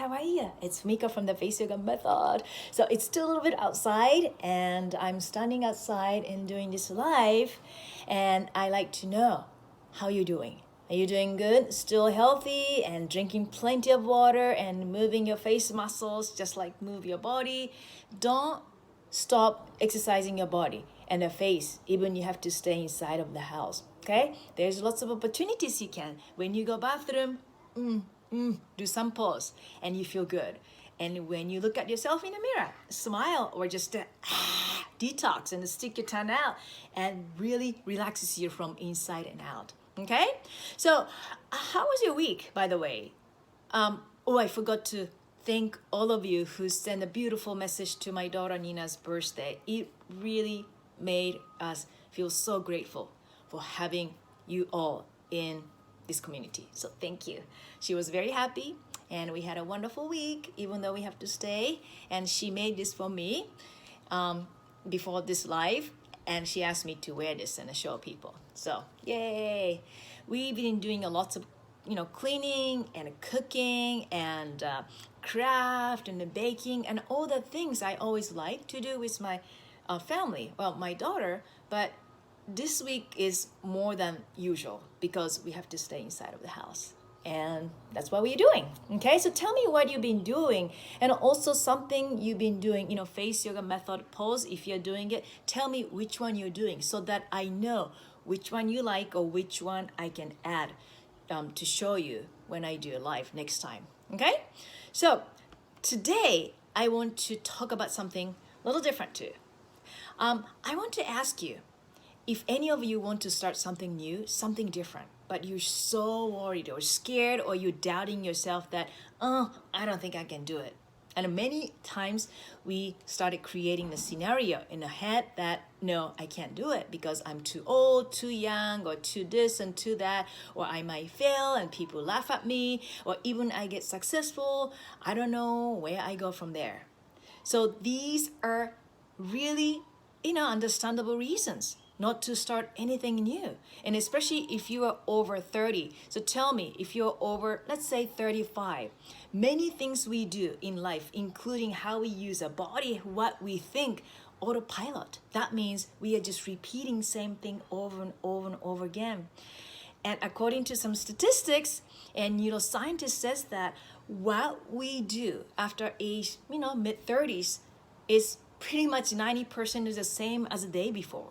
how are you? It's Mika from the Face Yoga Method. So it's still a little bit outside, and I'm standing outside and doing this live, and I like to know how you're doing. Are you doing good? Still healthy and drinking plenty of water and moving your face muscles just like move your body. Don't stop exercising your body and the face, even you have to stay inside of the house. Okay? There's lots of opportunities you can. When you go bathroom, do some pause and you feel good. And when you look at yourself in the mirror, smile or just detox and stick your tongue out and really relaxes you from inside and out. Okay? So, how was your week, by the way? I forgot to thank all of you who sent a beautiful message to my daughter Nina's birthday. It really made us feel so grateful for having you all in this community. So thank you. She was very happy and we had a wonderful week, even though we have to stay. And she made this for me before this live. And she asked me to wear this and show people. So yay! We've been doing a lots of cleaning and cooking and craft and the baking and all the things I always like to do with my family. Well, my daughter, but this week is more than usual because we have to stay inside of the house. And that's what we're doing. Okay, so tell me what you've been doing, and also something you've been doing, face yoga method pose. If you're doing it, tell me which one you're doing so that I know which one you like or which one I can add to show you when I do a live next time. Okay, so today I want to talk about something a little different too. I want to ask you if any of you want to start something new, something different, but you're so worried or scared or you're doubting yourself that, I don't think I can do it. And many times we started creating the scenario in the head that, no, I can't do it because I'm too old, too young, or too this and too that, or I might fail and people laugh at me, or even I get successful, I don't know where I go from there. So these are really, understandable reasons not to start anything new. And especially if you are over 30. So tell me, if you're over, let's say 35, many things we do in life, including how we use our body, what we think, autopilot. That means we are just repeating same thing over and over and over again. And according to some statistics, and neuroscientists says that what we do after age, mid-30s is pretty much 90% is the same as the day before.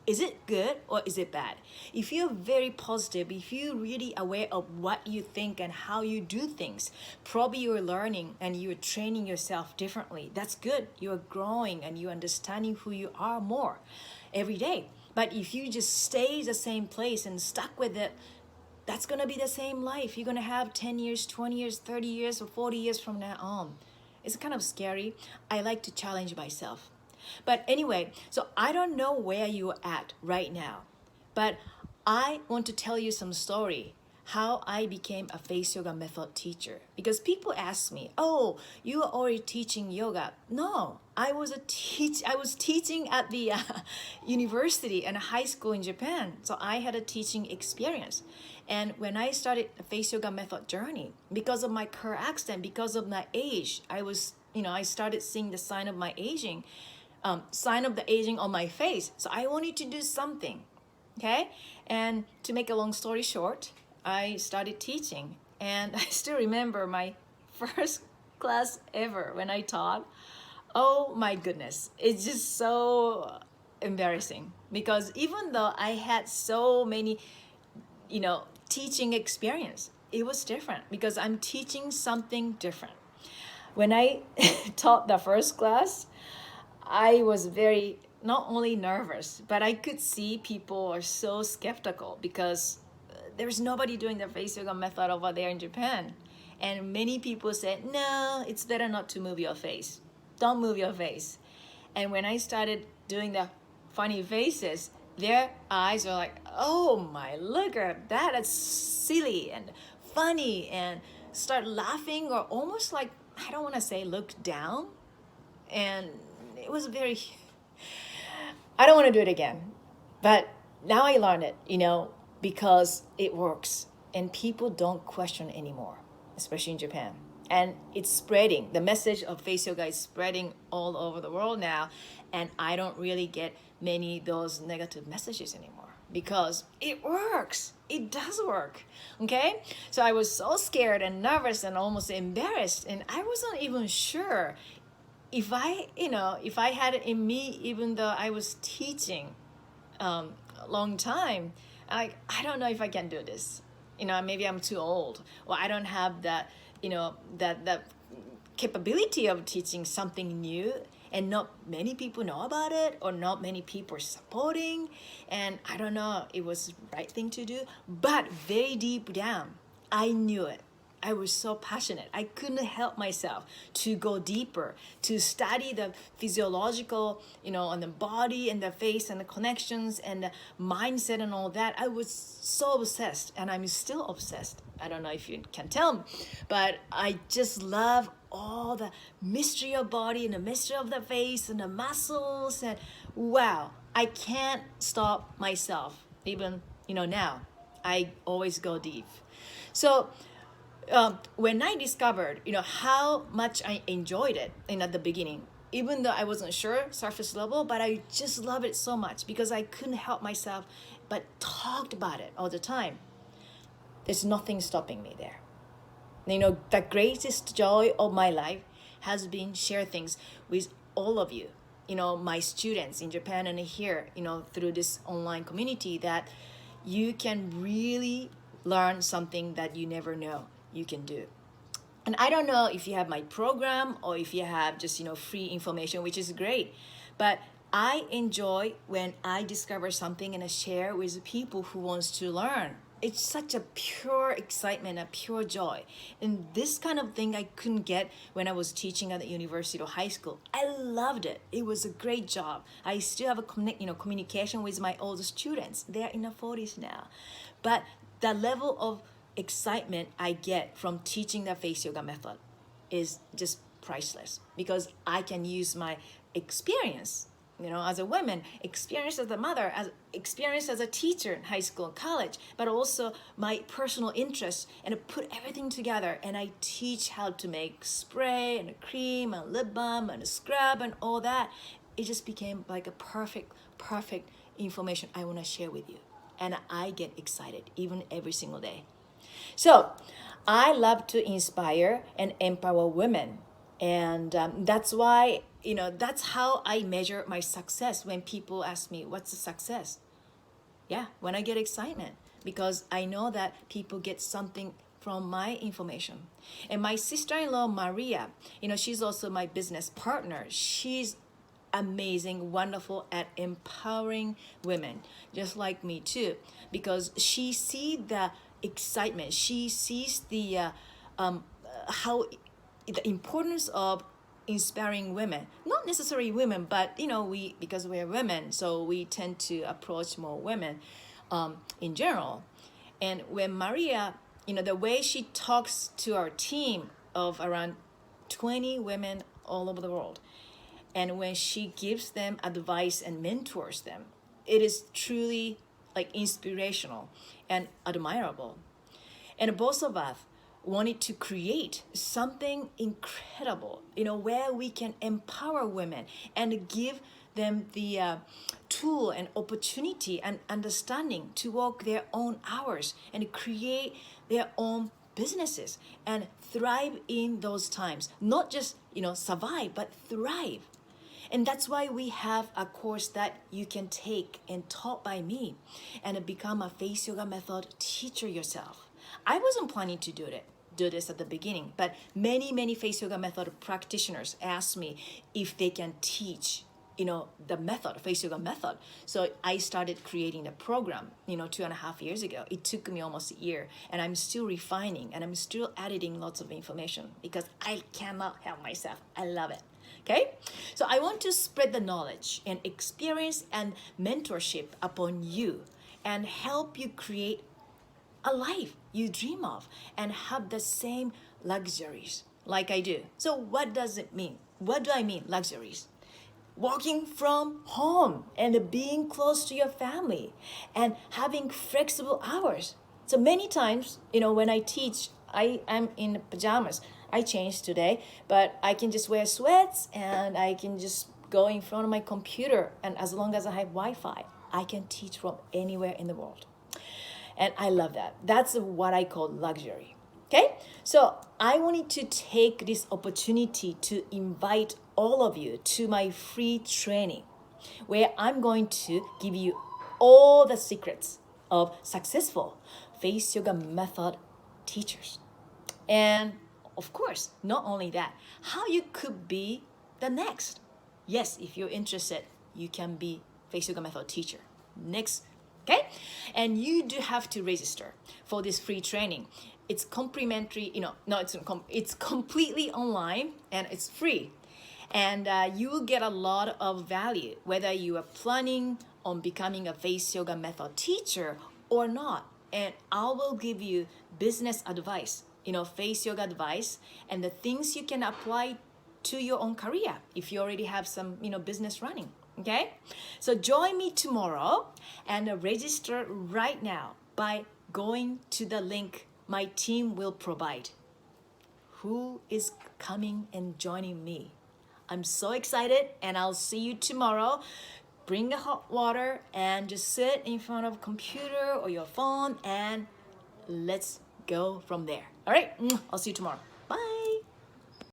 Is it good or is it bad? If you're very positive, if you're really aware of what you think and how you do things, probably you're learning and you're training yourself differently. That's good. You're growing and you're understanding who you are more every day. But if you just stay the same place and stuck with it, that's going to be the same life. You're going to have 10 years, 20 years, 30 years, or 40 years from now on. It's kind of scary. I like to challenge myself. But anyway, so I don't know where you're at right now, but I want to tell you some story how I became a face yoga method teacher. Because people ask me, oh, you are already teaching yoga. No, I was teaching at the university and high school in Japan. So I had a teaching experience. And when I started the face yoga method journey, because of my car accident, because of my age, I started seeing the sign of my aging. Sign of the aging on my face. So I wanted to do something, okay? And to make a long story short, I started teaching. And I still remember my first class ever when I taught. Oh my goodness, it's just so embarrassing. Because even though I had so many, teaching experience, it was different because I'm teaching something different. When I taught the first class, I was very not only nervous, but I could see people are so skeptical because there's nobody doing the face yoga method over there in Japan. And many people said, no, it's better not to move your face. Don't move your face. And when I started doing the funny faces, their eyes were like, oh my, look at that. That's silly and funny, and start laughing or almost like, I don't want to say look down. And it was I don't want to do it again. But now I learned it, because it works and people don't question anymore, especially in Japan. And it's spreading. The message of face yoga is spreading all over the world now, and I don't really get many those negative messages anymore because it works. It does work. Okay, so I was so scared and nervous and almost embarrassed, and I wasn't even sure if I had it in me, even though I was teaching a long time. I don't know if I can do this. Maybe I'm too old, or I don't have that that capability of teaching something new, and not many people know about it, or not many people are supporting. And I don't know, it was the right thing to do, but very deep down I knew it. I was so passionate. I couldn't help myself to go deeper, to study the physiological, on the body and the face and the connections and the mindset and all that. I was so obsessed, and I'm still obsessed. I don't know if you can tell, but I just love all the mystery of body and the mystery of the face and the muscles. And wow, I can't stop myself. Even, now, I always go deep. So when I discovered, how much I enjoyed it at the beginning, even though I wasn't sure surface level, but I just love it so much because I couldn't help myself but talked about it all the time. There's nothing stopping me there. The greatest joy of my life has been share things with all of you, my students in Japan and here, through this online community, that you can really learn something that you never know you can do. And I don't know if you have my program or if you have just, free information, which is great. But I enjoy when I discover something and I share with people who wants to learn. It's such a pure excitement, a pure joy. And this kind of thing I couldn't get when I was teaching at the university or high school. I loved it. It was a great job. I still have a communication with my older students. They're in their 40s now. But the level of excitement I get from teaching the face yoga method is just priceless, because I can use my experience, as a woman, experience as a mother, as experience as a teacher in high school and college, but also my personal interests, and put everything together, and I teach how to make spray and a cream and lip balm and a scrub and all that. It just became like a perfect information I want to share with you, and I get excited even every single day. So I love to inspire and empower women. And that's why, that's how I measure my success when people ask me, what's the success? Yeah, when I get excitement, because I know that people get something from my information. And my sister-in-law, Maria, she's also my business partner. She's amazing, wonderful at empowering women, just like me too, because she sees the excitement. She sees the how the importance of inspiring women, not necessarily women, but because we're women, so we tend to approach more women in general. And when Maria, the way she talks to our team of around 20 women all over the world, and when she gives them advice and mentors them, it is truly like inspirational and admirable. And both of us wanted to create something incredible, where we can empower women and give them the tool and opportunity and understanding to walk their own hours and create their own businesses and thrive in those times. Not just, survive, but thrive. And that's why we have a course that you can take and taught by me and become a face yoga method teacher yourself. I wasn't planning to do this at the beginning, but many face yoga method practitioners asked me if they can teach the method, face yoga method. So I started creating the program 2.5 years ago. It took me almost a year, and I'm still refining and I'm still editing lots of information because I cannot help myself. I love it. Okay, so I want to spread the knowledge and experience and mentorship upon you and help you create a life you dream of and have the same luxuries like I do. So what does it mean? What do I mean, luxuries? Working from home and being close to your family and having flexible hours. So many times, when I teach, I am in pajamas. I changed today, but I can just wear sweats and I can just go in front of my computer, and as long as I have Wi-Fi, I can teach from anywhere in the world. And I love that. That's what I call luxury. Okay? So I wanted to take this opportunity to invite all of you to my free training where I'm going to give you all the secrets of successful face yoga method teachers. And of course, not only that, how you could be the next. Yes, if you're interested, you can be face yoga method teacher. Next, okay? And you do have to register for this free training. It's complimentary, it's completely online and it's free. And you will get a lot of value, whether you are planning on becoming a face yoga method teacher or not. And I will give you business advice, face yoga advice, and the things you can apply to your own career if you already have some, business running. Okay? So join me tomorrow and register right now by going to the link my team will provide. Who is coming and joining me? I'm so excited, and I'll see you tomorrow. Bring a hot water and just sit in front of a computer or your phone, and let's go from there. All right? I'll see you tomorrow.